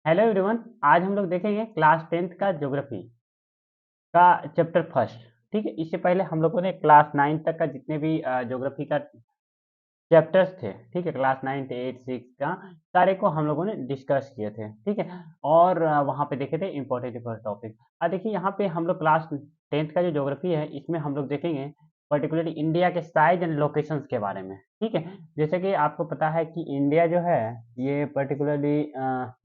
Hello everyone. आज हम लोग देखेंगे क्लास 10th का ज्योग्राफी का चैप्टर फर्स्ट। ठीक है, इससे पहले हम लोगों ने क्लास 9 तक का जितने भी ज्योग्राफी का चैप्टर्स थे, ठीक है, क्लास 9 8 6 का सारे को हम लोगों ने डिस्कस किए थे। ठीक है, और वहाँ पे देखे थे इंपॉर्टेंट टॉपिक। देखिए यहाँ पे हम लोग क्लास 10th का जो ज्योग्राफी है इसमें हम लोग देखेंगे पर्टिकुलरली इंडिया के साइज एंड लोकेशंस के बारे में। ठीक है, जैसे कि आपको पता है कि इंडिया जो है ये पर्टिकुलरली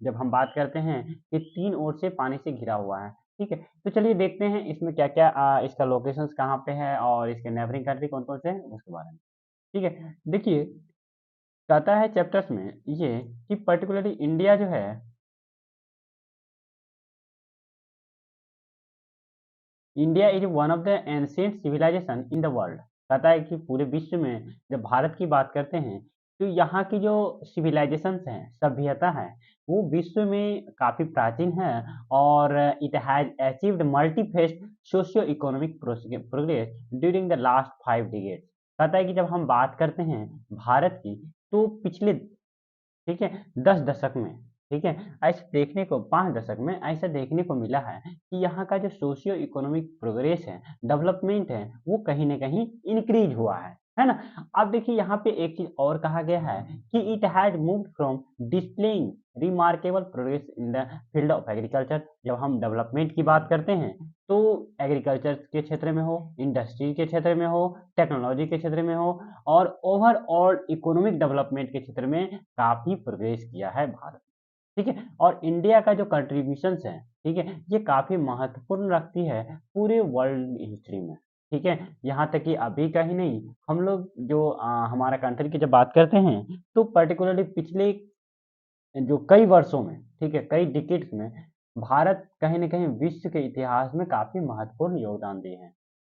जब हम बात करते हैं ये 3 ओर से पानी से घिरा हुआ है। ठीक है, तो चलिए देखते हैं इसमें क्या-क्या इसका लोकेशंस कहाँ पे है और इसके नेबरिंग कंट्री कौन-कौन से हैं उसके बारे में। ठीक है, देखिए कहता है चैप्टर्स में ये कि पर्टिकुलरली इंडिया जो है, India is one of the ancient civilization in the world. कहता है कि पूरे विश्व में जब भारत की बात करते हैं तो यहाँ की जो सिविलाइजेशंस हैं, सभ्यता है, वो विश्व में काफ़ी प्राचीन है और it has achieved multi faced socio economic progress during the last 5 decades. कहता है कि जब हम बात करते हैं भारत की तो पिछले, ठीक है, 10 दशक में, ठीक है, ऐसे देखने को 5 दशक में ऐसा देखने को मिला है कि यहाँ का जो सोशियो इकोनॉमिक प्रोग्रेस है, डेवलपमेंट है, वो कहीं न कहीं इंक्रीज़ हुआ है ना? अब देखिए यहाँ पे एक चीज़ और कहा गया है कि it has moved from displaying remarkable progress in the field of agriculture. जब हम डेवलपमेंट की बात करते हैं, तो एग्रीकल्चर के क्षेत्र में हो, इंडस्ट्री के क्षेत्र में हो, टेक्नोलॉजी के क्षेत्र में हो और ओवरऑल इकोनॉमिक डेवलपमेंट के क्षेत्र में काफ़ी प्रोग्रेस किया है भारत। ठीक है, और इंडिया का जो कंट्रीब्यूशंस है, ठीक है, ये काफ़ी महत्वपूर्ण रखती है पूरे वर्ल्ड हिस्ट्री में। ठीक है, यहाँ तक कि अभी का ही नहीं, हम लोग जो हमारा कंट्री की जब बात करते हैं तो पर्टिकुलरली पिछले जो कई वर्षों में, ठीक है, कई डिकेड्स में भारत कहीं न कहीं विश्व के इतिहास में काफ़ी महत्वपूर्ण योगदान दिए हैं।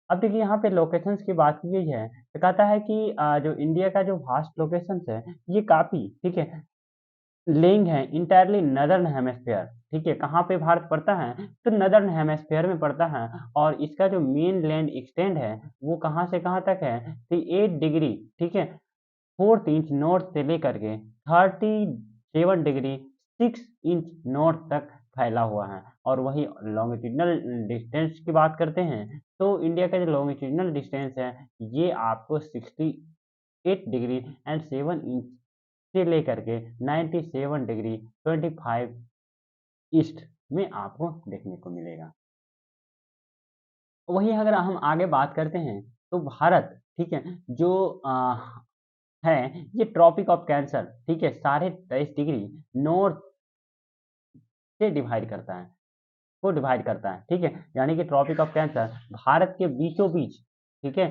अब देखिए यहाँ पे लोकेशंस की बात की गई है, तो कहता है कि जो इंडिया का जो वास्ट लोकेशंस है, ये काफ़ी, ठीक है, लेइंग है एंटायरली नदर्न हेमिस्फीयर। ठीक है, कहाँ पे भारत पड़ता है? तो नदर्न हेमिस्फीयर में पड़ता है और इसका जो मेन लैंड एक्सटेंड है, वो कहाँ से कहाँ तक है? तो 8 डिग्री, ठीक है, 4th इंच नॉर्थ से लेकर के 37 डिग्री 6 इंच नॉर्थ तक फैला हुआ है। और वही लॉन्गिट्यूडिनल डिस्टेंस की बात करते हैं, तो इंडिया का जो लॉन्गिट्यूडिनल डिस्टेंस है, ये आपको 68 डिग्री एंड 7 इंच से लेकर के 97 डिग्री 25 ईस्ट में आपको देखने को मिलेगा। वहीं अगर हम आगे बात करते हैं, तो भारत, ठीक है, जो है, ये ट्रॉपिक ऑफ कैंसर, ठीक है, 23.5 डिग्री नॉर्थ से डिवाइड करता है, को डिवाइड करता है, ठीक है? यानी कि ट्रॉपिक ऑफ कैंसर भारत के बीचों-बीच, ठीक है,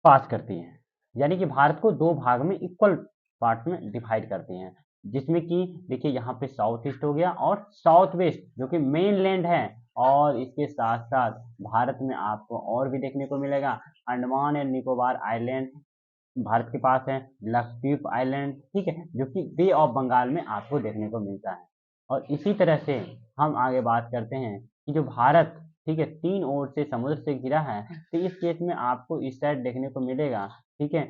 पास करती हैं। यानी कि भारत को 2 भाग में इक्वल पार्ट में डिवाइड करती हैं। जिसमें कि देखिए यहाँ पे साउथ ईस्ट हो गया और साउथ वेस्ट जो कि मेनलैंड है, और इसके साथ-साथ भारत में आपको और भी देखने को मिलेगा अंडमान एंड निकोबार आइलैंड भारत के पास है, लक्षद्वीप आइलैंड, ठीक है, जो कि बे ऑफ बंगाल में आपको देखने को मिलता है। और इसी तरह से हम आगे बात करते हैं कि जो भारत, ठीक है, 3 ओर से समुद्र से घिरा है, तो इस केस में आपको इस साइड देखने को मिलेगा, ठीक है,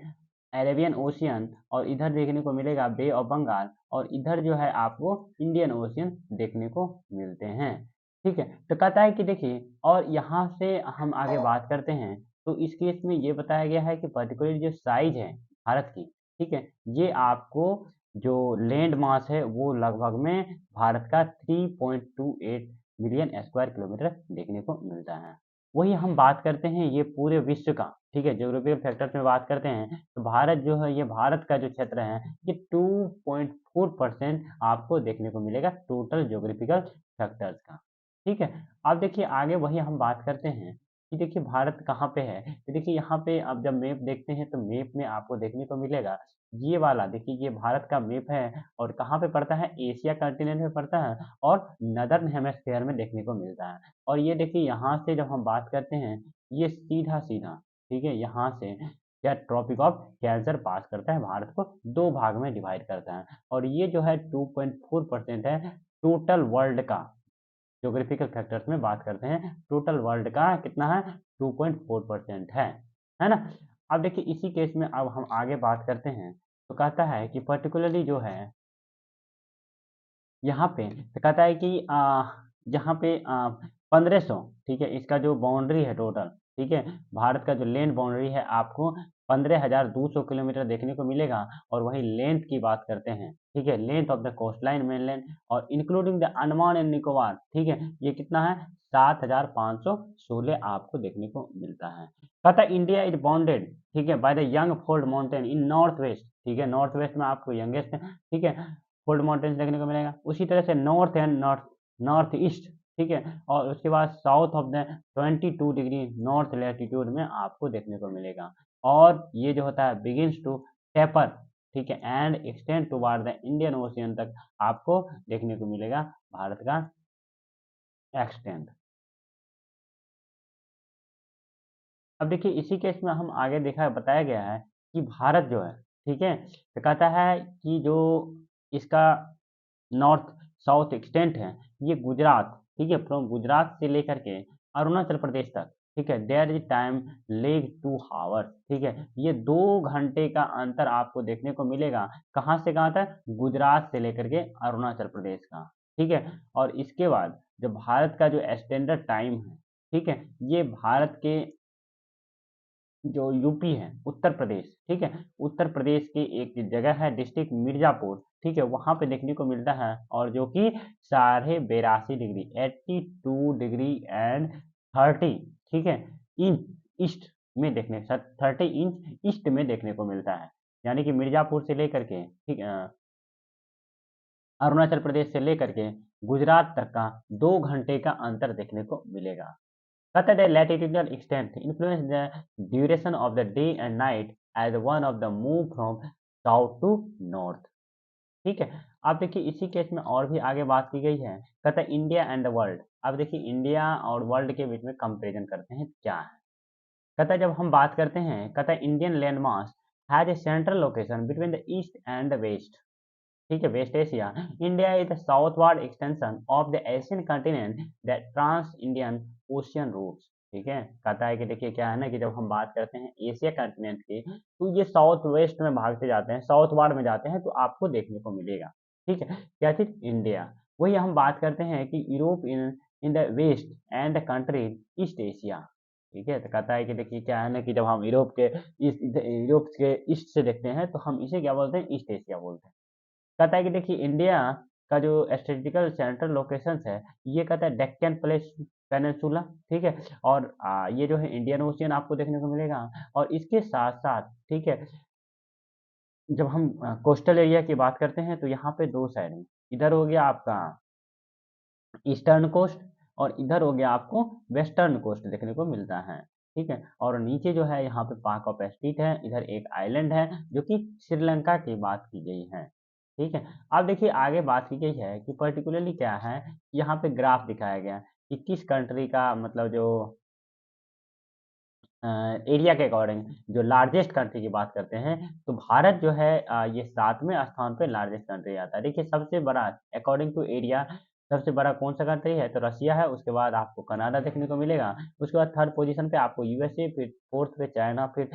अरेबियन ओशियन, और इधर देखने को मिलेगा बे ऑफ बंगाल, और इधर जो है आपको इंडियन ओशियन देखने को मिलते हैं। ठीक है, तो कहता है कि देखिए, और यहाँ से हम आगे बात करते हैं, तो इस केस में ये बताया गया है कि पर्टिकुलरली जो साइज़ है भारत की, ठीक है, ये आपको जो लैंड मास है वो लगभग में भारत का 3.28 मिलियन स्क्वायर किलोमीटर देखने को मिलता है। वहीं हम बात करते हैं ये पूरे विश्व का, ठीक है, ज्योग्राफिकल फैक्टर्स में बात करते हैं, तो भारत जो है, ये भारत का जो क्षेत्र है, ये 2.4% आपको देखने को मिलेगा टोटल ज्योग्राफिकल फैक्टर्स का। ठीक है, अब देखिए आगे वही हम बात करते हैं कि देखिए भारत कहाँ पे है, तो देखिए यहाँ पे आप जब मैप देखते हैं तो मैप में आपको देखने को मिलेगा ये वाला, देखिए ये भारत का मैप है और कहाँ पे पड़ता है, एशिया कॉन्टिनेंट में पड़ता है और नदर्न हेमिस्फीयर में देखने को मिलता है। और ये देखिए यहाँ से जब हम बात करते हैं, ये सीधा-सीधा, ठीक है, यहाँ से क्या ट्रॉपिक ऑफ कैंसर पास करता है, भारत को 2 भाग में डिवाइड करता है, और ये जो है 2.4% है टोटल वर्ल्ड का। ज्योग्राफिकल फैक्टर्स में बात करते हैं, टोटल वर्ल्ड का कितना है, 2.4% है ना? अब देखिए इसी केस में अब हम आगे बात करते हैं, तो कहता है कि पर्टिकुलरली जो है यहाँ पे तो कहता है कि यहाँ पे 1500, ठीक है, इसका जो बाउंड्री है टोटल, ठीक है, भारत का जो लैंड बाउंड्री है आपको 15,200 किलोमीटर देखने को मिलेगा। और वही लेंथ की बात करते हैं, ठीक है, length of the coast line mainland और including the Andaman and Nicobar, ठीक है, ये कितना है 7,516 आपको देखने को मिलता है। कहता है इंडिया इज बाउंडेड, ठीक है, by the young fold mountain in north west, ठीक है, नॉर्थ वेस्ट में आपको यंगेस्ट, ठीक है, फोल्ड माउंटेन्स देखने को मिलेगा। उसी तरह से नॉर्थ एंड नॉर्थ ईस्ट, ठीक है, और उसके बाद south of the 22 degree north latitude में आपको देखने को मिलेगा। और ये जो होता है बिगिंस टू टेपर, ठीक है, and extend toward the Indian ocean तक आपको देखने को मिलेगा भारत का एक्सटेंड। अब देखिए इसी केस में हम आगे देखा बताया गया है कि भारत जो है, ठीक है, तो कहता है कि जो इसका नॉर्थ साउथ एक्सटेंट है, ये गुजरात, ठीक है, फ्रॉम गुजरात से लेकर के अरुणाचल प्रदेश तक, ठीक है, there is time lag 2 hours, ठीक है, ये 2 घंटे का अंतर आपको देखने को मिलेगा। कहाँ से कहाँ तक? गुजरात से लेकर के अरुणाचल प्रदेश का, ठीक है। और इसके बाद जो भारत का जो स्टैंडर्ड टाइम है, ठीक है, ये भारत के जो यूपी है, उत्तर प्रदेश, ठीक है, उत्तर प्रदेश की एक जगह है डिस्ट्रिक्ट मिर्जापुर, ठीक है, वहां पे देखने को मिलता है। और जो कि 82.5 डिग्री 82 डिग्री एंड 30, ठीक है, इंच ईस्ट में देखने 30 इंच ईस्ट में देखने को मिलता है। यानी कि मिर्जापुर से लेकर के, ठीक है, अरुणाचल प्रदेश से लेकर के गुजरात तक का 2 घंटे का अंतर देखने को मिलेगा। Further, the latitudinal extent influence the duration of the day and night as one of the move from south to north. ठीक है। अब देखिए इसी केस में और भी आगे बात की गई है। कहता है इंडिया एंड द वर्ल्ड। अब देखिए इंडिया और वर्ल्ड के बीच में कंपैरिजन करते हैं क्या है। कहता है जब हम बात करते हैं, कहता है Indian land mass has a central location between the east and the west, ठीक है, west Asia. India is the southward extension of the Asian continent that trans Indian Ocean routes, ठीक है। कहता है कि देखिए क्या है ना कि जब हम बात करते हैं एशिया कंटिनेंट की, तो ये साउथ वेस्ट में भागते जाते हैं, साउथवर्ड में जाते हैं, तो आपको देखने को मिलेगा, ठीक है। क्या चीज? इंडिया। वही हम बात करते हैं कि Europe in in the west and the country east Asia, ठीक है। तो कहता है कि देखिए क्या है ना कि जब हम यूरोप के ईस्ट से देखते हैं तो हम इसे क्या बोलते हैं? ईस्ट एशिया बोलते हैं। कहता है कि देखिए इंडिया का जो स्ट्रेटेजिकल सेंट्रल लोकेशंस है, ये कहता है डेक्कन प्लेस पेनिनसुला, ठीक है। और ये जो है इंडियन ओशियन आपको देखने को मिलेगा। और इसके साथ साथ, ठीक है, जब हम कोस्टल एरिया की बात करते हैं तो यहाँ पे 2 साइड में, इधर हो गया आपका ईस्टर्न कोस्ट और इधर हो गया आपको वेस्टर्न कोस्ट देखने को मिलता है, ठीक है। और नीचे जो है यहाँ पे पाक ऑफ स्ट्रीट है, इधर एक आइलैंड है जो कि श्रीलंका की बात की गई है, ठीक है। अब देखिए आगे बात की गई है कि पर्टिकुलरली क्या है, यहाँ पे ग्राफ दिखाया गया है कि किस कंट्री का मतलब जो एरिया के अकॉर्डिंग जो लार्जेस्ट कंट्री की बात करते हैं, तो भारत जो है ये 7वें स्थान पे लार्जेस्ट कंट्री आता है। देखिए सबसे बड़ा अकॉर्डिंग टू एरिया सबसे बड़ा कौन सा कंट्री है? तो रसिया है, उसके बाद आपको कनाडा देखने को मिलेगा, उसके बाद थर्ड पोजीशन पे आपको यूएसए, फिर फोर्थ पे चाइना, फिर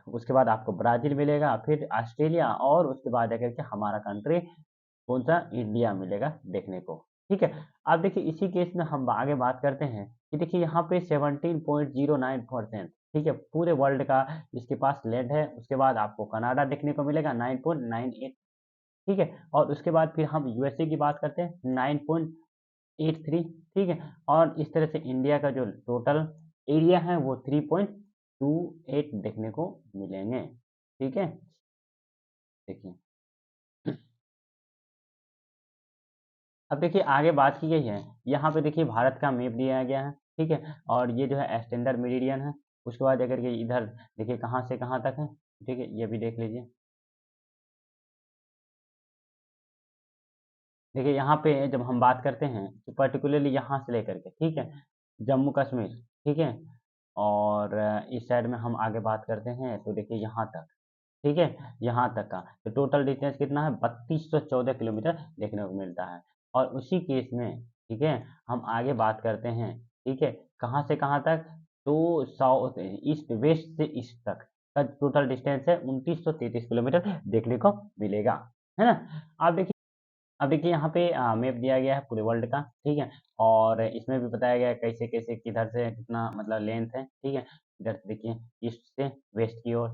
उसके बाद आपको ब्राज़ील मिलेगा, फिर ऑस्ट्रेलिया और उसके बाद जाकर के हमारा कंट्री कौन-सा? इंडिया मिलेगा देखने को, ठीक है। अब देखिए इसी केस में हम आगे बात करते हैं कि देखिए यहाँ पे 17.09%, ठीक है, पूरे वर्ल्ड का इसके पास लैंड है। उसके बाद आपको कनाडा देखने को मिलेगा 9.98, ठीक है। और उसके बाद फिर हम यूएसए की बात करते हैं 9.83, ठीक है। और इस तरह से इंडिया का जो टोटल एरिया है वो 3.28 देखने को मिलेंगे, ठीक है। देखिए अब देखिए आगे बात की गई है, यहाँ पे देखिए भारत का मैप दिया गया है, ठीक है। और ये जो है स्टैंडर्ड मेरिडियन है। उसके बाद अगर के इधर देखिए कहाँ से कहाँ तक है, ठीक है, ये भी देख लीजिए। देखिए यहाँ पे जब हम बात करते हैं तो पर्टिकुलरली यहाँ से लेकर के, ठीक है, जम्मू कश्मीर, ठीक है, और इस साइड में हम आगे बात करते हैं तो देखिए यहाँ तक, ठीक है, यहाँ तक का तो टोटल डिस्टेंस कितना है? 3214 किलोमीटर देखने को मिलता है। और उसी केस में, ठीक है, हम आगे बात करते हैं, ठीक है, कहाँ से कहाँ तक? तो साउथ ईस्ट वेस्ट से ईस्ट तक का टोटल डिस्टेंस है 2933 किलोमीटर देखने को मिलेगा, है ना। आप देखिए अब देखिए यहाँ पे मैप दिया गया है पूरे वर्ल्ड का, ठीक है? और इसमें भी बताया गया है कैसे-कैसे किधर से कितना मतलब लेंथ है, ठीक है? इधर से देखिए ईस्ट से वेस्ट की ओर,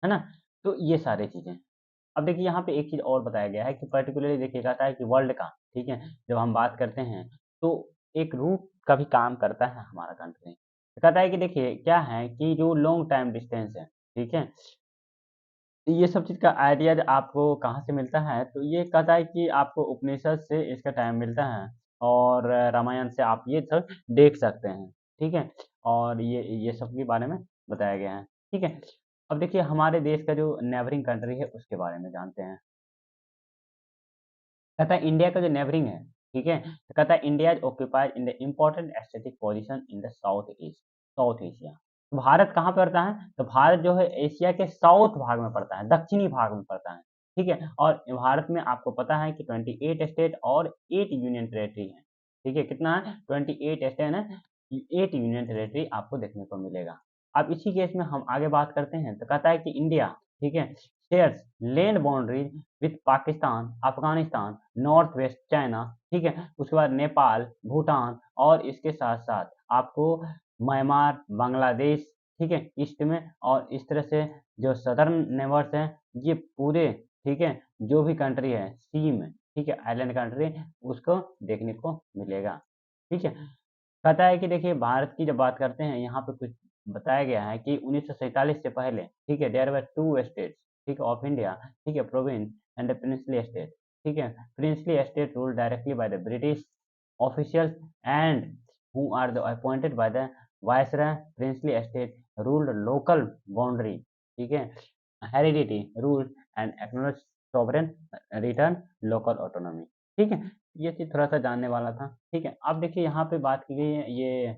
है ना? तो ये सारी चीज़ें। अब देखिए यहाँ पे एक चीज़ और बताया गया है कि पर्टिकुलरली देखिए कहता है कि वर्ल्ड का, ठीक है? जब हम बात करते हैं तो एक रूट का भी काम करता है हमारा कंट्री। कहता है कि देखिए क्या है कि जो लॉन्ग टाइम डिस्टेंस है, ठीक है? ये सब चीज़ का आइडिया आपको कहाँ से मिलता है? तो ये कहता है कि आपको उपनिषद से इसका टाइम मिलता है और रामायण से आप ये सब देख सकते हैं, ठीक है? और ये सब के बारे में बताया गया है, ठीक है? अब देखिए हमारे देश का जो नेबरिंग कंट्री है उसके बारे में जानते हैं। कहता है इंडिया का जो नेबरिंग है, ठीक है? तो कहता है India is occupied in the important strategic position in the south Asia. तो भारत कहाँ पे पड़ता है? तो भारत जो है एशिया के साउथ भाग में पड़ता है, दक्षिणी भाग में पड़ता है, ठीक है? और भारत में आपको पता है कि 28 स्टेट और 8 यूनियन टेरिटरी है, ठीक है? कितना है? 28 स्टेट है, 8 यूनियन टेरिटरी आपको देखने को मिलेगा। अब इसी केस में हम आगे बात करते हैं, तो कहता है कि इंडिया, ठीक है? Shares land boundaries with Pakistan, Afghanistan, north west China, ठीक है? उसके बाद नेपाल, भूटान और इसके साथ-साथ आपको म्यांमार, बांग्लादेश, ठीक है? ईस्ट में और इस तरह से जो सदर्न नेबर्स हैं, ये पूरे, ठीक है? जो भी कंट्री है सी में, ठीक है? आइलैंड कंट्री उसको देखने को मिलेगा, ठीक है? कहता है कि देखिए भारत की जब बात करते हैं यहाँ पे कुछ बताया गया है कि 1947 से पहले, ठीक है? देयर वर 2 स्टेट्स, ठीक है? ऑफ इंडिया, ठीक है? Province and the princely state, ठीक है? Princely state ruled directly by the British officials and who are the appointed by the viceroy. Princely state ruled local boundary, ठीक है? Heredity rule and acknowledge sovereign return local autonomy, ठीक है? ये चीज़ थोड़ा-सा जानने वाला था, ठीक है? अब देखिए यहाँ पे बात की गई है ये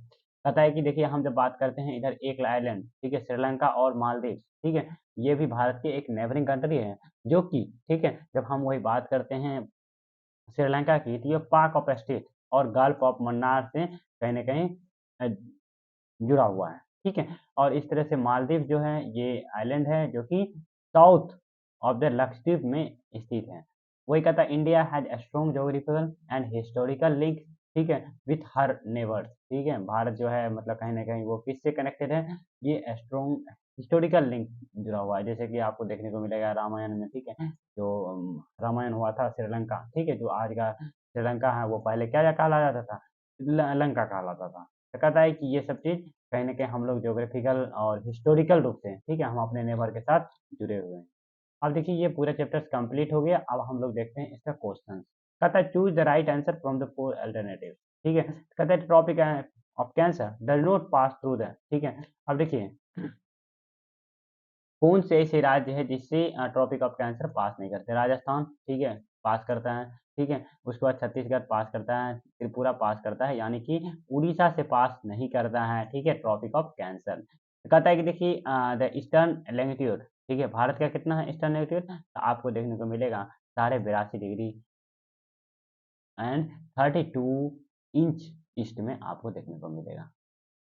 कहता है कि देखिए हम जब बात करते हैं इधर एक आइलैंड, ठीक है? श्रीलंका और मालदीव, ठीक है? ये भी भारत के एक नेबरिंग कंट्री है, जो कि ठीक है? जब हम वही बात करते हैं श्रीलंका की तो ये पाक ऑफ स्टेट और गल्फ ऑफ मन्नार से कहीं न कहीं अ, जुड़ा हुआ है, ठीक है? और इस तरह से मालदीव जो है ये आइलैंड है जो कि साउथ ऑफ द लक्षद्वीप में स्थित है। वही कहता है India has a strong geographical and historical link, ठीक है? विथ हर नेबर्स, ठीक है? भारत जो है मतलब कहीं न कहीं वो किससे कनेक्टेड है? ये स्ट्रॉन्ग हिस्टोरिकल लिंक जुड़ा हुआ है। जैसे कि आपको देखने को मिलेगा रामायण में, ठीक है? जो रामायण हुआ था श्रीलंका, ठीक है? जो आज का श्रीलंका है वो पहले क्या कहा जाता था? लंका कहलाता था। तो कहता है कि ये सब चीज़ कहीं न कहीं हम लोग ज्योग्राफिकल और हिस्टोरिकल रूप से, ठीक है? हम अपने नेबर के साथ जुड़े हुए हैं। अब देखिए ये पूरा चैप्टर्स कंप्लीट हो गया, अब हम लोग देखते हैं इसका क्वेश्चन। कहता है choose the right answer from the 4 alternative, ठीक है? कहता है Tropic of Cancer does not pass through the, ठीक है? अब देखिए कौन से ऐसे राज्य है जिससे ट्रॉपिक ऑफ कैंसर पास नहीं करते? राजस्थान, ठीक है? पास करता है, ठीक है? उसके बाद छत्तीसगढ़ पास करता है, त्रिपुरा पास करता है, यानी कि उड़ीसा से पास नहीं करता है, ठीक है? Tropic of Cancer. कहता है कि देखिए द ईस्टर्न लैंगिट्यूड, ठीक है? भारत का कितना है ईस्टर्न लैंगिट्यूड? तो आपको देखने को मिलेगा 82.5 डिग्री एंड 32 इंच ईस्ट में आपको देखने को मिलेगा।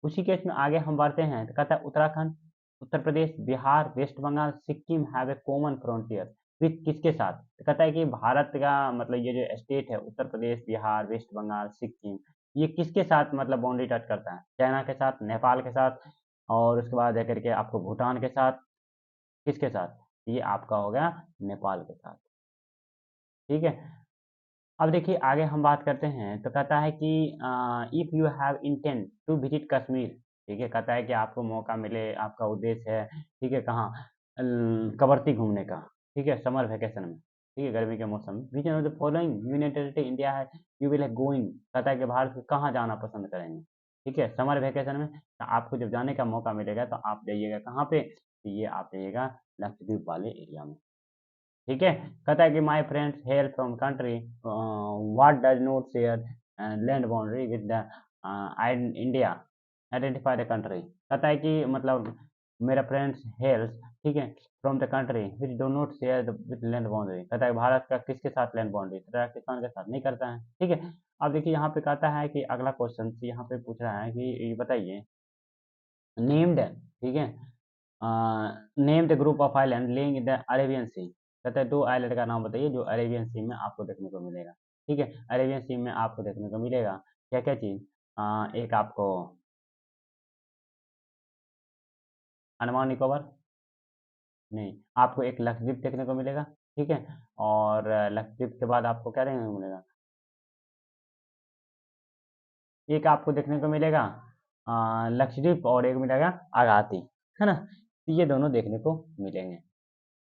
उसी केस में आगे हम बढ़ते हैं तो कहता है Uttarakhand, Uttar Pradesh, Bihar, West Bengal, Sikkim have a common frontier with किसके साथ? तो कहता है कि भारत का मतलब ये जो स्टेट है उत्तर प्रदेश, बिहार, वेस्ट बंगाल, सिक्किम ये किसके साथ मतलब बाउंड्री टच करता है? चाइना के साथ, नेपाल के साथ और उसके बाद जाकर के आपको भूटान के साथ, किसके साथ? ये आपका हो गया नेपाल के साथ, ठीक है? अब देखिए आगे हम बात करते हैं तो कहता है कि if you have intent to visit Kashmir, ठीक है? कहता है कि आपको मौका मिले, आपका उद्देश्य है, ठीक है? कहाँ? कवरत्ती घूमने का, ठीक है? समर वैकेशन में, ठीक है? गर्मी के मौसम में। Which one of the following union territory India है यू विल गोइंग, कहता है कि भारत के कहाँ जाना पसंद करेंगे? ठीक है? समर वैकेशन में तो आपको जब जाने का मौका मिलेगा तो आप जाइएगा कहाँ पे? तो ये आप जाइएगा लक्षद्वीप वाले एरिया में। ठीक है? कहता है कि my friends hello from country what does not share land boundary with the India identify the country. कहता है कि मतलब मेरा फ्रेंड्स हेल्स, ठीक है? From the country which do not share the with land boundary. कहता है भारत का किसके साथ लैंड बाउंड्री? पाकिस्तान के साथ नहीं करता है। ठीक है? अब देखिए यहाँ पे कहता है कि अगला क्वेश्चन यहाँ पे पूछ रहा है कि ये बताइए नेम्ड, ठीक है? Name the group of island lying in the Arabian sea. कहता है 2 आइलैंड का नाम बताइए जो अरेबियन सी में आपको देखने को मिलेगा। ठीक है, अरेबियन सी में आपको देखने को मिलेगा क्या-क्या चीज़, एक आपको अंडमान निकोबार, नहीं, आपको एक लक्षद्वीप देखने को मिलेगा, ठीक है? और लक्षद्वीप के बाद आपको क्या देखने को मिलेगा? एक आपको देखने को मिलेगा लक्षद्वीप और एक मिलेगा आगाती, है ना? तो ये दोनों देखने को मिलेंगे।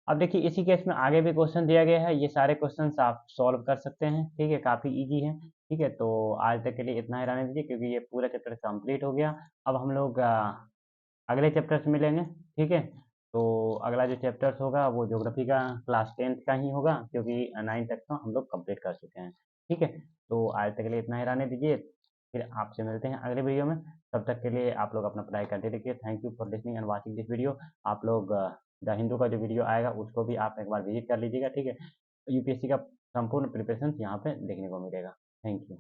अब देखिए इसी केस में आगे भी क्वेश्चन दिया गया है, ये सारे क्वेश्चंस आप सॉल्व कर सकते हैं, ठीक है? काफ़ी ईज़ी है, ठीक है? तो आज तक के लिए इतना ही रहने दीजिए क्योंकि ये पूरा चैप्टर कंप्लीट हो गया। अब हम लोग अगले चैप्टर से मिलेंगे, ठीक है? तो अगला जो चैप्टर्स होगा वो ज्योग्राफी का क्लास 10th का ही होगा क्योंकि 9 तक तो हम लोग कंप्लीट कर चुके हैं, ठीक है? तो आज तक के लिए इतना ही रहने दीजिए, फिर आपसे मिलते हैं अगले वीडियो में। तब तक के लिए आप लोग अपना पढ़ाई करते रहिए। Thank you for listening and watching this video. आप लोग द हिंदू का जो वीडियो आएगा उसको भी आप एक बार विजिट कर लीजिएगा, ठीक है? यूपीएससी का संपूर्ण प्रिपरेशन यहाँ पे देखने को मिलेगा। Thank you.